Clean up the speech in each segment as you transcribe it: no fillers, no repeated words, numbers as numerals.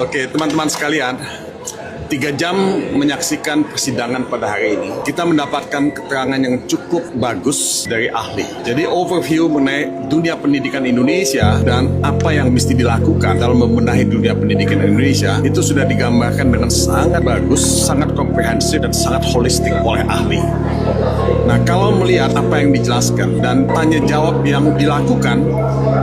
Oke, teman-teman sekalian, 3 jam menyaksikan persidangan pada hari ini, kita mendapatkan keterangan yang cukup bagus dari ahli. Jadi overview mengenai dunia pendidikan Indonesia dan apa yang mesti dilakukan dalam membenahi dunia pendidikan Indonesia itu sudah digambarkan dengan sangat bagus, sangat komprehensif dan sangat holistik oleh ahli. Nah, kalau melihat apa yang dijelaskan dan tanya jawab yang dilakukan,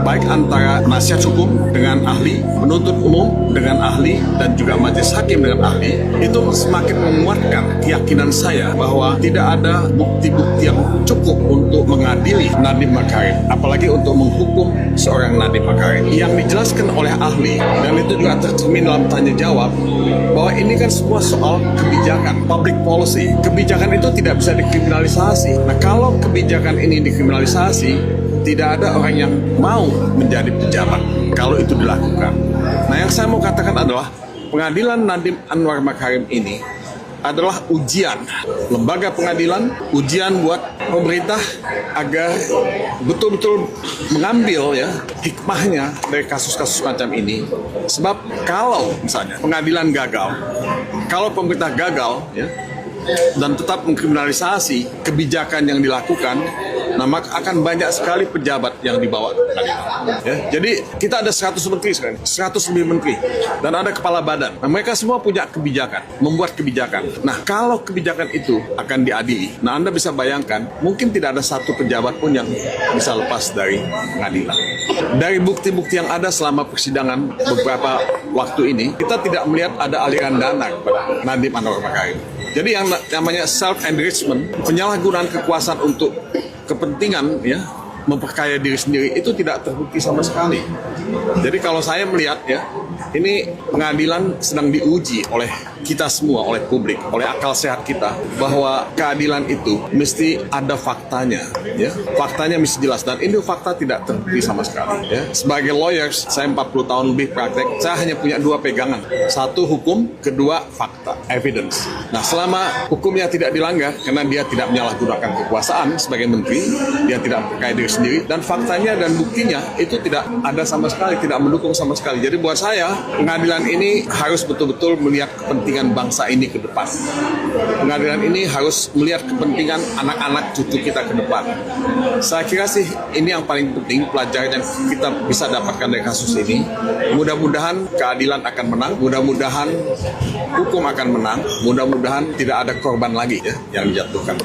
baik antara penasihat hukum dengan ahli, penuntut umum dengan ahli, dan juga majelis hakim dengan ahli, itu semakin menguatkan keyakinan saya bahwa tidak ada bukti-bukti yang cukup untuk mengadili Nadiem Makarim, apalagi untuk menghukum seorang Nadiem Makarim. Yang dijelaskan oleh ahli, dan itu juga tercermin dalam tanya jawab, bahwa ini kan semua soal kebijakan, public policy. Kebijakan itu tidak bisa dikriminalisasi. Nah, kalau kebijakan ini dikriminalisasi, tidak ada orang yang mau menjadi pejabat kalau itu dilakukan. Nah, yang saya mau katakan adalah pengadilan Nadiem Anwar Makarim ini adalah ujian lembaga pengadilan, ujian buat pemerintah agar betul-betul mengambil hikmahnya dari kasus-kasus macam ini. Sebab kalau misalnya pengadilan gagal, kalau pemerintah gagal dan tetap mengkriminalisasi kebijakan yang dilakukan, nah maka akan banyak sekali pejabat yang dibawa ke pengadilan. Jadi kita ada 100 menteri sekarang, 100 lebih menteri, dan ada kepala badan. Nah, mereka semua punya kebijakan, membuat kebijakan. Nah, kalau kebijakan itu akan diadili, nah Anda bisa bayangkan, mungkin tidak ada satu pejabat pun yang bisa lepas dari pengadilan. Dari bukti-bukti yang ada selama persidangan beberapa waktu ini, kita tidak melihat ada aliran dana kepada Nadiem Anwar Makarim. Jadi yang namanya self-enrichment, penyalahgunaan kekuasaan untuk kepentingan memperkaya diri sendiri, itu tidak terbukti sama sekali. Jadi kalau saya melihat ini pengadilan sedang diuji oleh kita semua, oleh publik, oleh akal sehat kita, bahwa keadilan itu mesti ada faktanya, faktanya mesti jelas, dan ini fakta tidak terbukti sama sekali. Sebagai lawyers, saya 40 tahun lebih praktek, saya hanya punya 2 pegangan, 1 hukum, 2 fakta, evidence. Nah, selama hukumnya tidak dilanggar karena dia tidak menyalahgunakan kekuasaan sebagai menteri, dia tidak memperkaya diri sendiri, dan faktanya dan buktinya itu tidak ada sama sekali, tidak mendukung sama sekali. Jadi buat saya, pengadilan ini harus betul-betul melihat kepentingan bangsa ini ke depan. Pengadilan ini harus melihat kepentingan anak-anak cucu kita ke depan. Saya kira sih ini yang paling penting, pelajaran yang kita bisa dapatkan dari kasus ini. Mudah-mudahan keadilan akan menang, mudah-mudahan hukum akan menang, mudah-mudahan tidak ada korban lagi yang dijatuhkan.